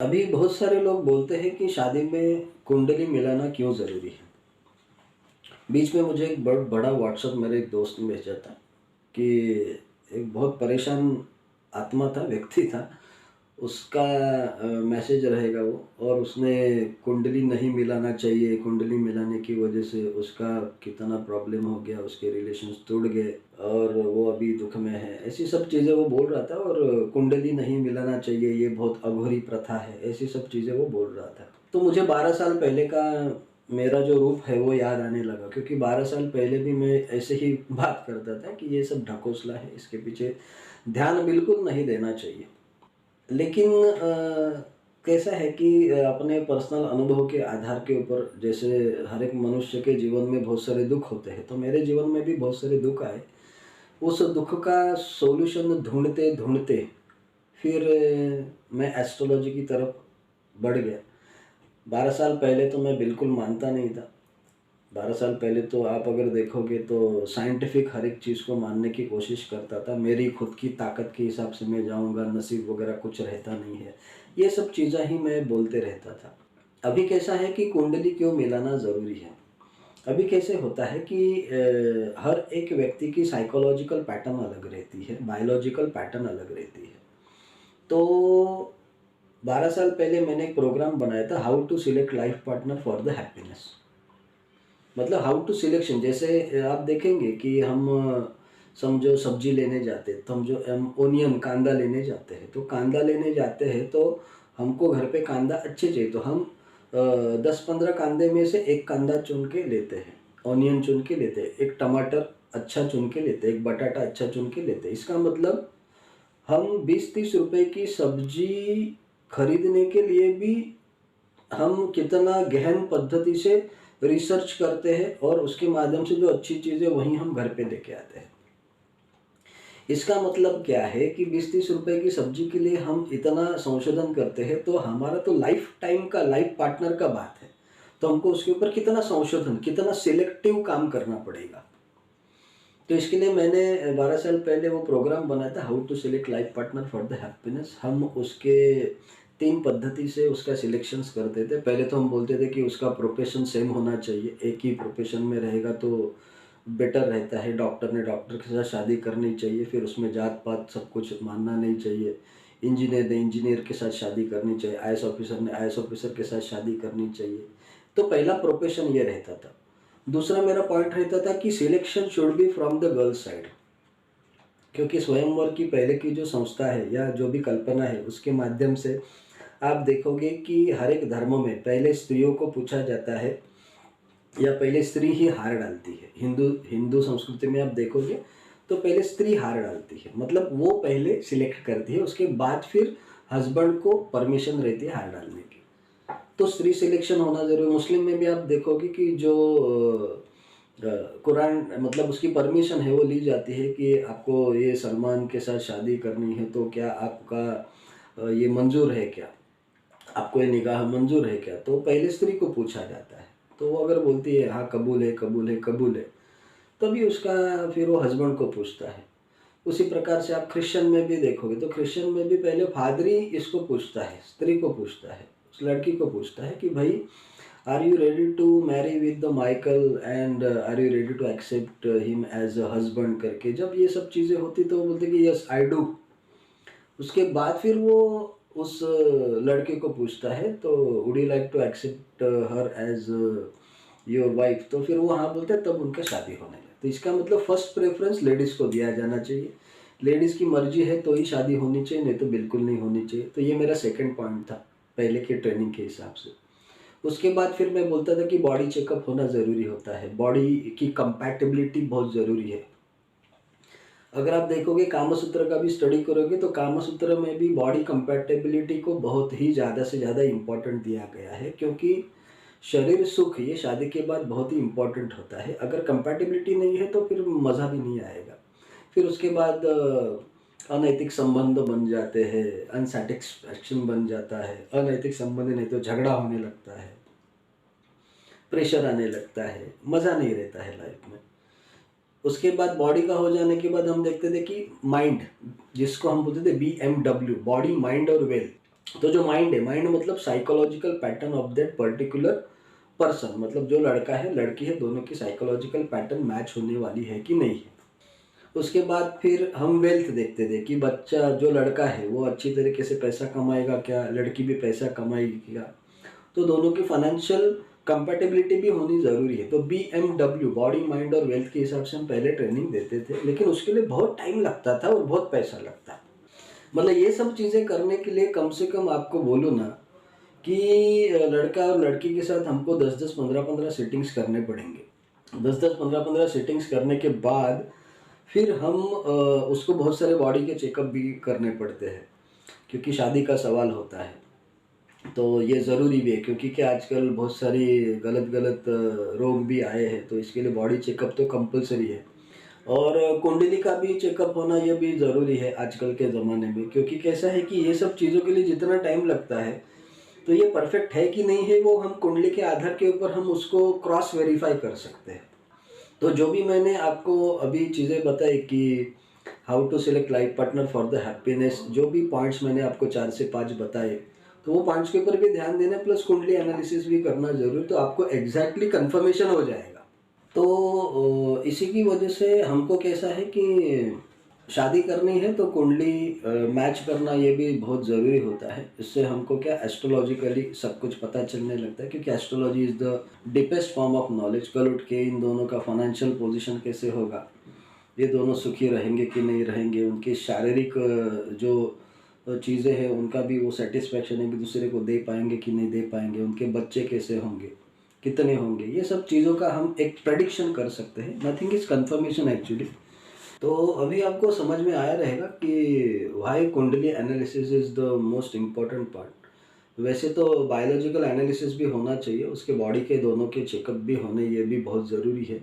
अभी बहुत सारे लोग बोलते हैं कि शादी में कुंडली मिलाना क्यों ज़रूरी है। बीच में मुझे एक बहुत बड़ा व्हाट्सएप मेरे एक दोस्त ने भेजा था कि एक बहुत परेशान आत्मा था, व्यक्ति था। उसका मैसेज रहेगा वो, और उसने कुंडली नहीं मिलाना चाहिए, कुंडली मिलाने की वजह से उसका कितना प्रॉब्लम हो गया, उसके रिलेशंस टूट गए और वो अभी दुख में है। ऐसी सब चीज़ें वो बोल रहा था, और कुंडली नहीं मिलाना चाहिए, ये बहुत अघोरी प्रथा है, ऐसी सब चीज़ें वो बोल रहा था। तो मुझे 12 साल पहले का मेरा जो रूप है वो याद आने लगा, क्योंकि 12 साल पहले भी मैं ऐसे ही बात करता था कि ये सब ढकोसला है, इसके पीछे ध्यान बिल्कुल नहीं देना चाहिए। लेकिन कैसा है कि अपने पर्सनल अनुभव के आधार के ऊपर, जैसे हर एक मनुष्य के जीवन में बहुत सारे दुख होते हैं, तो मेरे जीवन में भी बहुत सारे दुख आए। उस दुख का सॉल्यूशन ढूँढते-ढूँढते फिर मैं एस्ट्रोलॉजी की तरफ बढ़ गया। 12 साल पहले तो मैं बिल्कुल मानता नहीं था। 12 साल पहले तो आप अगर देखोगे तो साइंटिफिक हर एक चीज़ को मानने की कोशिश करता था। मेरी खुद की ताकत के हिसाब से मैं जाऊँगा, नसीब वगैरह कुछ रहता नहीं है। ये सब चीज़ें ही मैं बोलते रहता था। अभी कैसा है कि कुंडली क्यों मिलाना ज़रूरी है? अभी कैसे होता है कि हर एक व्यक्ति की साइकोलॉजिकल पैटर्न अलग रहती है, बायोलॉजिकल पैटर्न अलग रहती है। तो 12 साल पहले मैंने एक प्रोग्राम बनाया था, how to select life partner for the happiness. मतलब हाउ टू सिलेक्शन, जैसे आप देखेंगे कि हम समझो सब्जी लेने जाते हैं, तो हम ओनियन कांदा लेने जाते हैं, तो कांदा लेने जाते हैं तो हमको घर पे कांदा अच्छे चाहिए, तो हम 10-15 कांदे में से एक कांदा चुन के लेते हैं, ऑनियन चुन के लेते हैं, एक टमाटर अच्छा चुन के लेते हैं, एक बटाटा अच्छा चुन के लेते हैं। इसका मतलब हम 20-30 रुपए की सब्जी खरीदने के लिए भी हम कितना गहन पद्धति से रिसर्च करते हैं, और उसके माध्यम से जो अच्छी चीज़ है वही हम घर पे लेके आते हैं। इसका मतलब क्या है कि 20-30 रुपए की सब्जी के लिए हम इतना संशोधन करते हैं, तो हमारा तो लाइफ टाइम का लाइफ पार्टनर का बात है। तो हमको उसके ऊपर कितना संशोधन, कितना सिलेक्टिव काम करना पड़ेगा। तो इसके लिए मैंने 12 साल पहले वो प्रोग्राम बनाया था, how to select life partner for the happiness. हम उसके 3 पद्धति से उसका सिलेक्शंस करते थे। पहले तो हम बोलते थे कि उसका प्रोफेशन सेम होना चाहिए, एक ही प्रोफेशन में रहेगा तो बेटर रहता है। डॉक्टर ने डॉक्टर के साथ शादी करनी चाहिए, फिर उसमें जात-पात सब कुछ मानना नहीं चाहिए। इंजीनियर ने इंजीनियर के साथ शादी करनी चाहिए, आईएएस ऑफिसर ने आईएएस ऑफिसर के साथ शादी करनी चाहिए। तो पहला प्रोफेशन ये रहता था। दूसरा मेरा पॉइंट रहता था कि selection should be from the girl side, क्योंकि स्वयंवर की पहले की जो संस्था है या जो भी कल्पना है, उसके माध्यम से आप देखोगे कि हर एक धर्मों में पहले स्त्रियों को पूछा जाता है, या पहले स्त्री ही हार डालती है। हिंदू हिंदू संस्कृति में आप देखोगे तो पहले स्त्री हार डालती है, मतलब वो पहले सिलेक्ट करती है, उसके बाद फिर हस्बैंड को परमिशन रहती है हार डालने की। तो स्त्री सिलेक्शन होना ज़रूरी। मुस्लिम में भी आप देखोगे कि जो कुरान, मतलब उसकी परमिशन है वो ली जाती है कि आपको ये सलमान के साथ शादी करनी है, तो क्या आपका ये मंजूर है क्या? आपको ये निकाह मंजूर है क्या? तो पहले स्त्री को पूछा जाता है। तो वो अगर बोलती है हाँ कबूल है, कबूल है, कबूल है, तभी उसका फिर वो हस्बैंड को पूछता है। उसी प्रकार से आप क्रिश्चियन में भी देखोगे तो क्रिश्चियन में भी पहले फादरी इसको पूछता है, स्त्री को पूछता है, उस लड़की को पूछता है कि भाई are you ready to marry with the Michael, and are you ready to accept him as a husband करके। जब ये सब चीज़ें होती तो वो बोलते कि यस आई डू। उसके बाद फिर वो उस लड़के को पूछता है, तो would you like to accept her as your wife, तो फिर वो हाँ बोलते हैं, तब उनका शादी होने लगे। तो इसका मतलब फर्स्ट प्रेफरेंस लेडीज़ को दिया जाना चाहिए। लेडीज़ की मर्जी है तो ही शादी होनी चाहिए, नहीं तो बिल्कुल नहीं होनी चाहिए। तो ये मेरा सेकंड पॉइंट था पहले के ट्रेनिंग के हिसाब से। उसके बाद फिर मैं बोलता था कि बॉडी चेकअप होना ज़रूरी होता है, बॉडी की कंपैटिबिलिटी बहुत ज़रूरी है। अगर आप देखोगे कामसूत्र का भी स्टडी करोगे तो कामसूत्र में भी बॉडी कंपैटिबिलिटी को बहुत ही ज़्यादा से ज़्यादा इम्पोर्टेंट दिया गया है, क्योंकि शरीर सुख ये शादी के बाद बहुत ही इम्पोर्टेंट होता है। अगर कंपैटिबिलिटी नहीं है तो फिर मज़ा भी नहीं आएगा। फिर उसके बाद अनैतिक संबंध बन जाते हैं, अनसैटिस्फैक्शन बन जाता है। अनैतिक संबंध नहीं तो झगड़ा होने लगता है, प्रेशर आने लगता है, मज़ा नहीं रहता है लाइफ में। उसके बाद बॉडी का हो जाने के बाद हम देखते थे कि माइंड, जिसको हम बोलते थे BMW, बॉडी माइंड और वेल्थ। तो जो माइंड है, माइंड मतलब psychological pattern of that particular person, मतलब जो लड़का है लड़की है, दोनों की साइकोलॉजिकल पैटर्न मैच होने वाली है कि नहीं है। उसके बाद फिर हम वेल्थ देखते थे कि बच्चा जो लड़का है वो अच्छी तरीके से पैसा कमाएगा क्या, लड़की भी पैसा कमाएगी क्या। तो दोनों की फाइनेंशियल कंपेटेबिलिटी भी होनी ज़रूरी है। तो BMW बॉडी माइंड और वेल्थ के हिसाब से हम पहले ट्रेनिंग देते थे, लेकिन उसके लिए बहुत टाइम लगता था और बहुत पैसा लगता था। मतलब ये सब चीज़ें करने के लिए कम से कम आपको बोलूँ ना कि लड़का और लड़की के साथ हमको 10-10, 15-15 सीटिंग्स करने पड़ेंगे। 10-10, 15-15 सीटिंग्स करने के बाद फिर हम उसको बहुत सारे बॉडी के चेकअप भी करने पड़ते हैं, क्योंकि शादी का सवाल होता है। तो ये ज़रूरी भी है, क्योंकि क्या आजकल बहुत सारी गलत गलत रोग भी आए हैं, तो इसके लिए बॉडी चेकअप तो कंपलसरी है। और कुंडली का भी चेकअप होना ये भी ज़रूरी है आजकल के ज़माने में, क्योंकि कैसा है कि ये सब चीज़ों के लिए जितना टाइम लगता है, तो ये परफेक्ट है कि नहीं है वो हम कुंडली के आधार के ऊपर हम उसको क्रॉस वेरीफाई कर सकते हैं। तो जो भी मैंने आपको अभी चीज़ें बताई कि how to select life partner for the happiness, जो भी पॉइंट्स मैंने आपको 4 से 5 बताए, तो वो पॉइंट्स के ऊपर भी ध्यान देना, प्लस कुंडली एनालिसिस भी करना ज़रूरी, तो आपको एग्जैक्टली कंफर्मेशन हो जाएगा। तो इसी की वजह से हमको कैसा है कि शादी करनी है तो कुंडली मैच करना ये भी बहुत ज़रूरी होता है। इससे हमको क्या एस्ट्रोलॉजिकली सब कुछ पता चलने लगता है, क्योंकि astrology is the deepest form of knowledge. कल उठ के इन दोनों का फाइनेंशियल पोजीशन कैसे होगा, ये दोनों सुखी रहेंगे कि नहीं रहेंगे, उनकी शारीरिक जो चीज़ें हैं उनका भी वो सेटिस्फैक्शन एक दूसरे को दे पाएंगे कि नहीं दे पाएंगे, उनके बच्चे कैसे होंगे, कितने होंगे, ये सब चीज़ों का हम एक प्रेडिक्शन कर सकते हैं। Nothing is confirmation actually. तो अभी आपको समझ में आया रहेगा कि वाई कुंडली analysis is the most important part. वैसे तो बायोलॉजिकल एनालिसिस भी होना चाहिए, उसके बॉडी के दोनों के चेकअप भी होने, ये भी बहुत ज़रूरी है।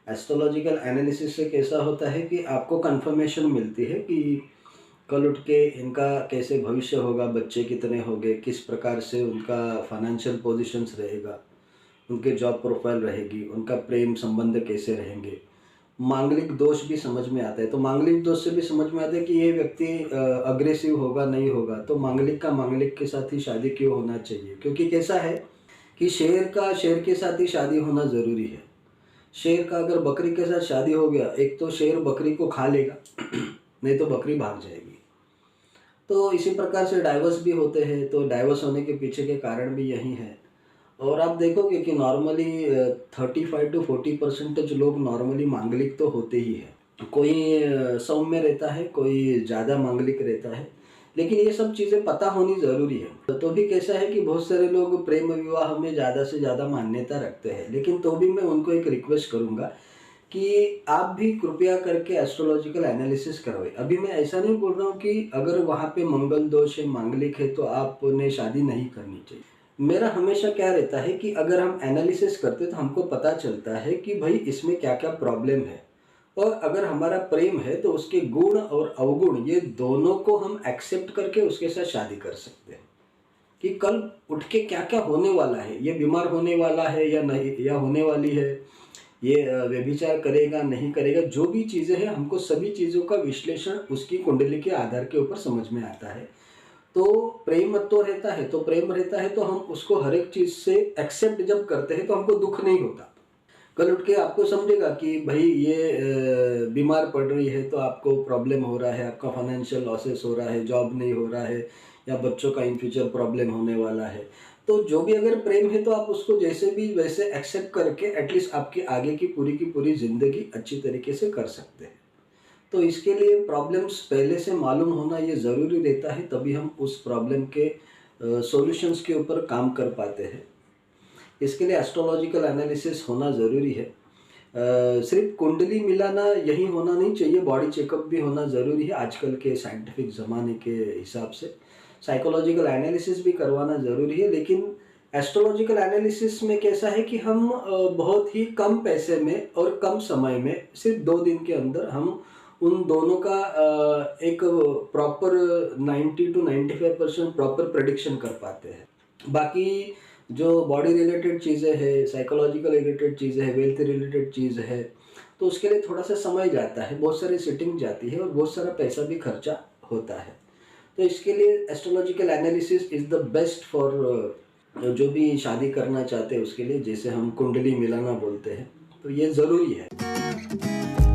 एस्ट्रोलॉजिकल एनालिसिस से कैसा होता है कि आपको कंफर्मेशन मिलती है कि कल उठ के इनका कैसे भविष्य होगा, बच्चे कितने होंगे, किस प्रकार से उनका फाइनेंशियल पोजीशंस रहेगा, उनके जॉब प्रोफाइल रहेगी, उनका प्रेम संबंध कैसे रहेंगे। मांगलिक दोष भी समझ में आता है, तो मांगलिक दोष से भी समझ में आता है कि ये व्यक्ति अग्रेसिव होगा नहीं होगा, तो मांगलिक का मांगलिक के साथ ही शादी क्यों होना चाहिए। क्योंकि कैसा है कि शेर का शेर के साथ ही शादी होना ज़रूरी है। शेर का अगर बकरी के साथ शादी हो गया, एक तो शेर बकरी को खा लेगा नहीं तो बकरी भाग जाएगी। तो इसी प्रकार से डाइवर्स भी होते हैं, तो डाइवर्स होने के पीछे के कारण भी यही है। और आप देखोगे कि नॉर्मली 35 to 40% लोग नॉर्मली मांगलिक तो होते ही हैं। कोई सौम्य रहता है, कोई ज़्यादा मांगलिक रहता है, लेकिन ये सब चीज़ें पता होनी ज़रूरी है। तो भी कैसा है कि बहुत सारे लोग प्रेम विवाह में ज़्यादा से ज़्यादा मान्यता रखते हैं, लेकिन तो भी मैं उनको एक रिक्वेस्ट करूँगा कि आप भी कृपया करके एस्ट्रोलॉजिकल एनालिसिस करवाएं। अभी मैं ऐसा नहीं बोल रहा हूँ कि अगर वहाँ पे मंगल दोष है, मांगलिक है, तो आपने शादी नहीं करनी चाहिए। मेरा हमेशा क्या रहता है कि अगर हम एनालिसिस करते तो हमको पता चलता है कि भाई इसमें क्या क्या प्रॉब्लम है, और अगर हमारा प्रेम है तो उसके गुण और अवगुण ये दोनों को हम एक्सेप्ट करके उसके साथ शादी कर सकते हैं। कि कल उठ के क्या क्या होने वाला है, ये बीमार होने वाला है या नहीं, या होने वाली है, ये व्यभिचार करेगा नहीं करेगा, जो भी चीज़ें हैं हमको सभी चीज़ों का विश्लेषण उसकी कुंडली के आधार के ऊपर समझ में आता है। तो प्रेम तो रहता है, तो प्रेम रहता है तो हम उसको हर एक चीज़ से एक्सेप्ट जब करते हैं तो हमको दुख नहीं होता। कल उठ के आपको समझेगा कि भाई ये बीमार पड़ रही है तो आपको प्रॉब्लम हो रहा है, आपका फाइनेंशियल लॉसेस हो रहा है, जॉब नहीं हो रहा है, या बच्चों का इन फ्यूचर प्रॉब्लम होने वाला है। तो जो भी अगर प्रेम है तो आप उसको जैसे भी वैसे एक्सेप्ट करके एटलीस्ट आपके आगे की पूरी ज़िंदगी अच्छी तरीके से कर सकते हैं। तो इसके लिए प्रॉब्लम्स पहले से मालूम होना ये ज़रूरी रहता है, तभी हम उस प्रॉब्लम के सॉल्यूशंस के ऊपर काम कर पाते हैं। इसके लिए एस्ट्रोलॉजिकल एनालिसिस होना ज़रूरी है। सिर्फ कुंडली मिलाना यही होना नहीं चाहिए, बॉडी चेकअप भी होना ज़रूरी है। आजकल के साइंटिफिक ज़माने के हिसाब से साइकोलॉजिकल एनालिसिस भी करवाना ज़रूरी है, लेकिन एस्ट्रोलॉजिकल एनालिसिस में कैसा है कि हम बहुत ही कम पैसे में और कम समय में, सिर्फ 2 दिन के अंदर हम उन दोनों का एक प्रॉपर 90 to 95% प्रॉपर प्रेडिक्शन कर पाते हैं। बाकी जो बॉडी रिलेटेड चीज़ें हैं, साइकोलॉजिकल रिलेटेड चीज़ें हैं, वेल्थ रिलेटेड चीज़ है, तो उसके लिए थोड़ा सा समय जाता है, बहुत सारी सिटिंग जाती है और बहुत सारा पैसा भी खर्चा होता है। तो इसके लिए astrological analysis is the best for जो भी शादी करना चाहते हैं उसके लिए, जैसे हम कुंडली मिलाना बोलते हैं, तो ये ज़रूरी है।